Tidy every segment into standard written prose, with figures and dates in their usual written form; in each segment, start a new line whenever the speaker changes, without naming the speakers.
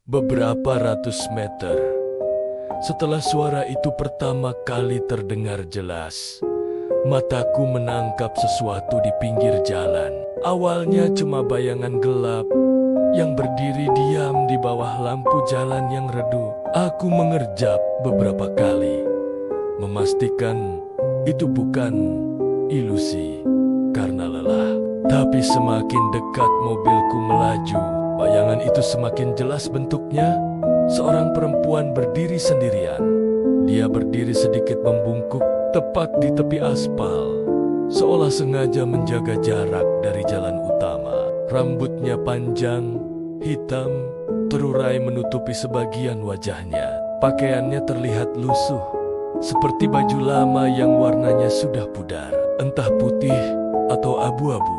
beberapa ratus meter. Setelah suara itu pertama kali terdengar jelas, mataku menangkap sesuatu di pinggir jalan. Awalnya cuma bayangan gelap yang berdiri diam di bawah lampu jalan yang redup. Aku mengerjap beberapa kali, memastikan itu bukan ilusi karena lelah. Tapi semakin dekat mobilku melaju, bayangan itu semakin jelas bentuknya. Seorang perempuan berdiri sendirian. Dia berdiri sedikit membungkuk tepat di tepi aspal, seolah sengaja menjaga jarak dari jalan utama. Rambutnya panjang, hitam, terurai menutupi sebagian wajahnya. Pakaiannya terlihat lusuh, seperti baju lama yang warnanya sudah pudar, entah putih atau abu-abu.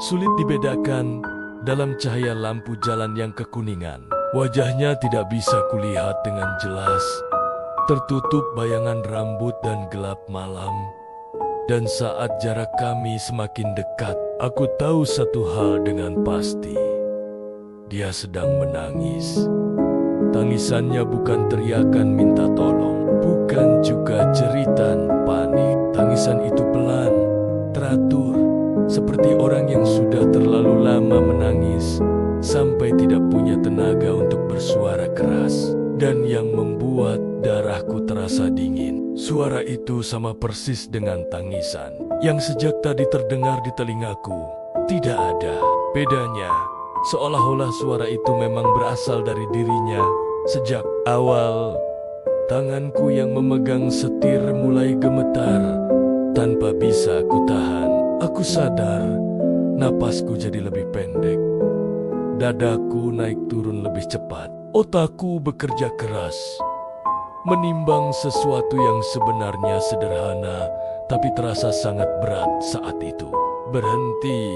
Sulit dibedakan dalam cahaya lampu jalan yang kekuningan. Wajahnya tidak bisa kulihat dengan jelas, tertutup bayangan rambut dan gelap malam. Dan saat jarak kami semakin dekat, aku tahu satu hal dengan pasti. Dia sedang menangis. Tangisannya bukan teriakan minta tolong, bukan juga jeritan panik. Tangisan itu pelan, teratur, seperti orang yang sudah terlalu lama menangis sampai tidak punya tenaga untuk bersuara keras, dan yang membuat darahku terasa dingin. Suara itu sama persis dengan tangisan yang sejak tadi terdengar di telingaku. Tidak ada bedanya, seolah-olah suara itu memang berasal dari dirinya. Sejak awal, tanganku yang memegang setir mulai gemetar tanpa bisa kutahan. Aku sadar napasku jadi lebih pendek. Dadaku naik turun lebih cepat. Otakku bekerja keras, menimbang sesuatu yang sebenarnya sederhana, tapi terasa sangat berat saat itu. Berhenti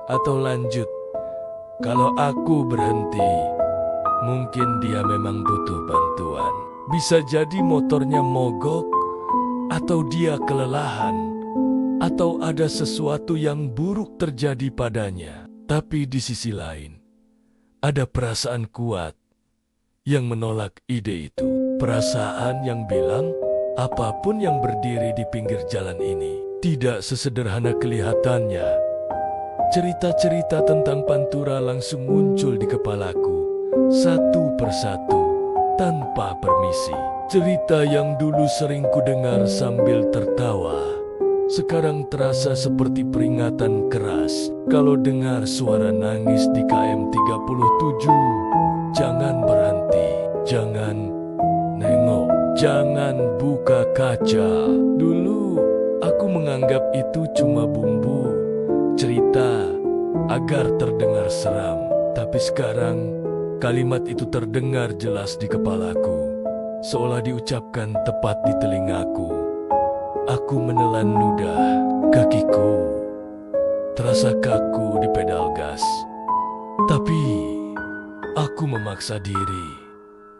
atau lanjut? Kalau aku berhenti, mungkin dia memang butuh bantuan. Bisa jadi motornya mogok, atau dia kelelahan, atau ada sesuatu yang buruk terjadi padanya. Tapi di sisi lain, ada perasaan kuat yang menolak ide itu. Perasaan yang bilang apapun yang berdiri di pinggir jalan ini tidak sesederhana kelihatannya. Cerita-cerita tentang Pantura langsung muncul di kepalaku, satu persatu, tanpa permisi. Cerita yang dulu sering kudengar sambil tertawa, sekarang terasa seperti peringatan keras. Kalau dengar suara nangis di KM 37, jangan berhenti, jangan nengok, jangan buka kaca. Dulu aku menganggap itu cuma bumbu cerita agar terdengar seram. Tapi sekarang kalimat itu terdengar jelas di kepalaku, seolah diucapkan tepat di telingaku. Aku menelan ludah, kakiku terasa kaku di pedal gas. Tapi aku memaksa diri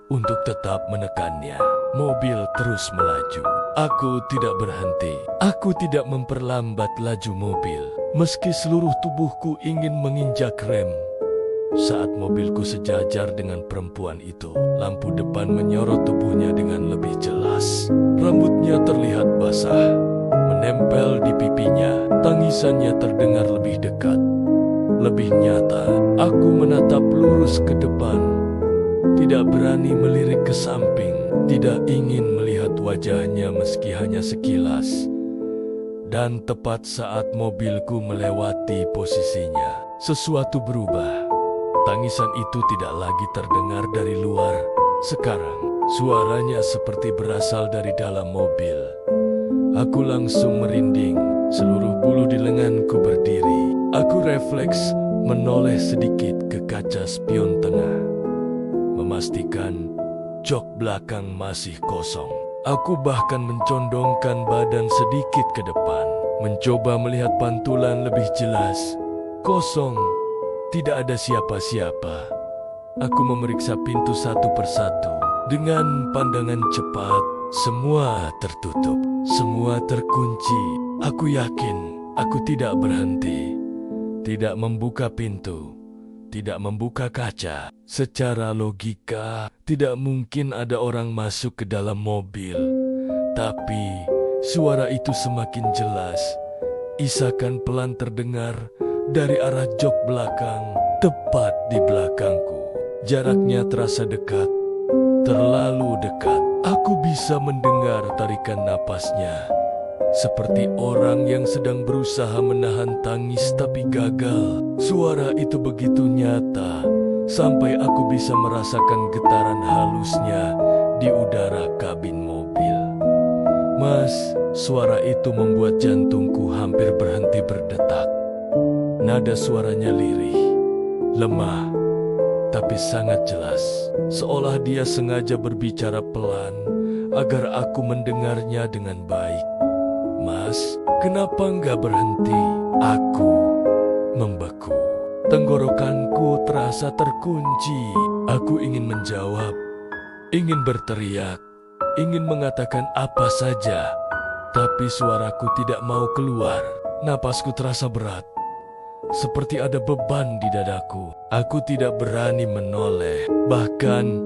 untuk tetap menekannya. Mobil terus melaju. Aku tidak berhenti. Aku tidak memperlambat laju mobil, meski seluruh tubuhku ingin menginjak rem. Saat mobilku sejajar dengan perempuan itu, lampu depan menyorot tubuhnya dengan lebih jelas. Rambutnya terlihat basah, menempel di pipinya. Tangisannya terdengar lebih dekat, lebih nyata. Aku menatap lurus ke depan, tidak berani melirik ke samping, tidak ingin melihat wajahnya meski hanya sekilas. Dan tepat saat mobilku melewati posisinya, sesuatu berubah. Tangisan itu tidak lagi terdengar dari luar. Sekarang, suaranya seperti berasal dari dalam mobil. Aku langsung merinding, seluruh bulu di lenganku berdiri. Aku refleks menoleh sedikit ke kaca spion tengah, memastikan jok belakang masih kosong. Aku bahkan mencondongkan badan sedikit ke depan, mencoba melihat pantulan lebih jelas. Kosong, tidak ada siapa-siapa. Aku memeriksa pintu satu persatu. Dengan pandangan cepat, semua tertutup, semua terkunci. Aku yakin aku tidak berhenti, tidak membuka pintu, tidak membuka kaca. Secara logika, tidak mungkin ada orang masuk ke dalam mobil. Tapi, suara itu semakin jelas. Isakan pelan terdengar dari arah jok belakang, tepat di belakangku. Jaraknya terasa dekat, terlalu dekat. Aku bisa mendengar tarikan napasnya. Seperti orang yang sedang berusaha menahan tangis tapi gagal. Suara itu begitu nyata, sampai aku bisa merasakan getaran halusnya di udara kabin mobil. Mas, suara itu membuat jantungku hampir berhenti berdetak. Nada suaranya lirih, lemah, tapi sangat jelas. Seolah dia sengaja berbicara pelan agar aku mendengarnya dengan baik. Mas, kenapa nggak berhenti? Aku membeku. Tenggorokanku terasa terkunci. Aku ingin menjawab, ingin berteriak, ingin mengatakan apa saja. Tapi suaraku tidak mau keluar. Napasku terasa berat, seperti ada beban di dadaku. Aku tidak berani menoleh, bahkan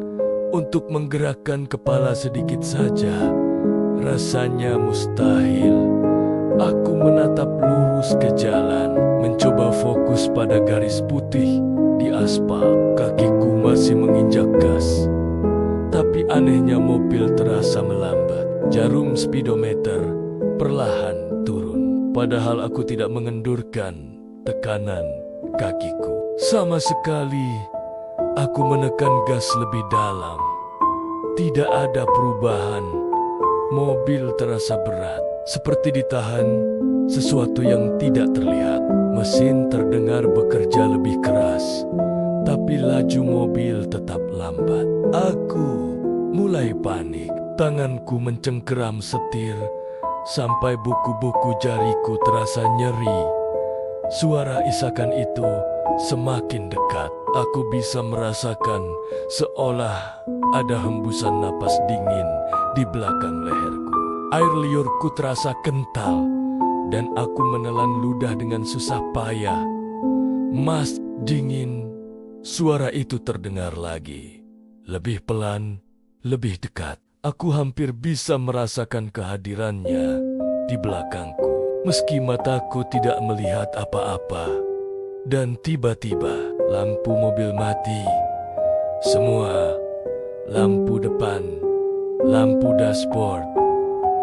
untuk menggerakkan kepala sedikit saja. Rasanya mustahil. Aku menatap lurus ke jalan, mencoba fokus pada garis putih di aspal. Kakiku masih menginjak gas. Tapi anehnya mobil terasa melambat. Jarum speedometer perlahan turun. Padahal aku tidak mengendurkan tekanan kakiku. Sama sekali, aku menekan gas lebih dalam. Tidak ada perubahan. Mobil terasa berat, seperti ditahan sesuatu yang tidak terlihat. Mesin terdengar bekerja lebih keras, tapi laju mobil tetap lambat. Aku mulai panik. Tanganku mencengkeram setir, sampai buku-buku jariku terasa nyeri. Suara isakan itu semakin dekat. Aku bisa merasakan seolah ada hembusan napas dingin di belakang leherku. Air liurku terasa kental dan aku menelan ludah dengan susah payah. Mas, dingin. Suara itu terdengar lagi. Lebih pelan, lebih dekat. Aku hampir bisa merasakan kehadirannya di belakangku. Meski mataku tidak melihat apa-apa. Dan tiba-tiba lampu mobil mati. Semua, lampu depan, lampu dashboard,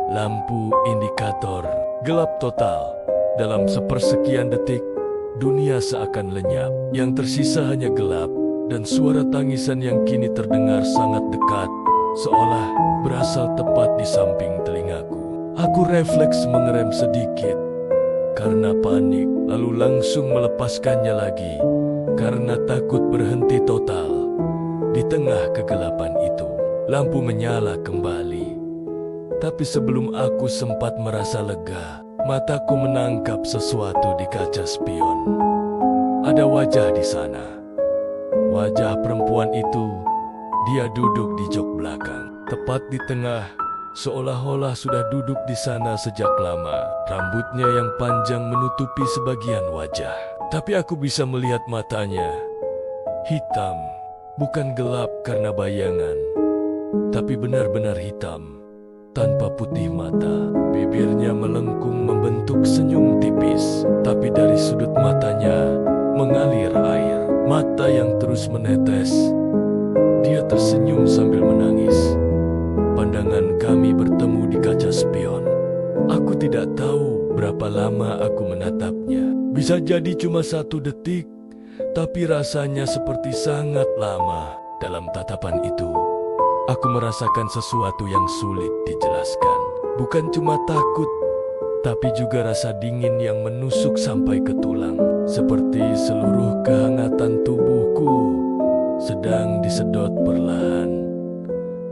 lampu indikator, gelap total. Dalam sepersekian detik, dunia seakan lenyap. Yang tersisa hanya gelap dan suara tangisan yang kini terdengar sangat dekat, seolah berasal tepat di samping telingaku. Aku refleks mengerem sedikit karena panik, lalu langsung melepaskannya lagi karena takut berhenti total. Di tengah kegelapan itu, lampu menyala kembali. Tapi sebelum aku sempat merasa lega, mataku menangkap sesuatu di kaca spion. Ada wajah di sana. Wajah perempuan itu, dia duduk di jok belakang, tepat di tengah. Seolah-olah sudah duduk di sana sejak lama. Rambutnya yang panjang menutupi sebagian wajah. Tapi aku bisa melihat matanya. Hitam, bukan gelap karena bayangan. Tapi benar-benar hitam, tanpa putih mata. Bibirnya melengkung membentuk senyum tipis. Tapi dari sudut matanya mengalir air. Mata yang terus menetes. Dia tersenyum sambil menangis. Pandangan kami bertemu di kaca spion. Aku tidak tahu berapa lama aku menatapnya. Bisa jadi cuma 1 detik, tapi rasanya seperti sangat lama. Dalam tatapan itu, aku merasakan sesuatu yang sulit dijelaskan. Bukan cuma takut, tapi juga rasa dingin yang menusuk sampai ke tulang. Seperti seluruh kehangatan tubuhku sedang disedot perlahan.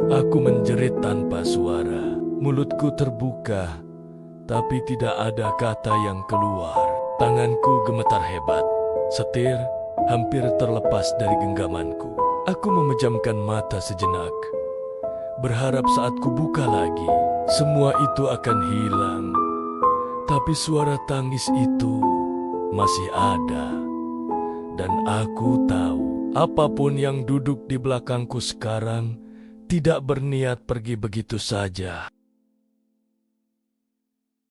Aku menjerit tanpa suara. Mulutku terbuka, tapi tidak ada kata yang keluar. Tanganku gemetar hebat. Setir hampir terlepas dari genggamanku. Aku memejamkan mata sejenak, berharap saat kubuka lagi, semua itu akan hilang. Tapi suara tangis itu masih ada. Dan aku tahu, apapun yang duduk di belakangku sekarang tidak berniat pergi begitu saja.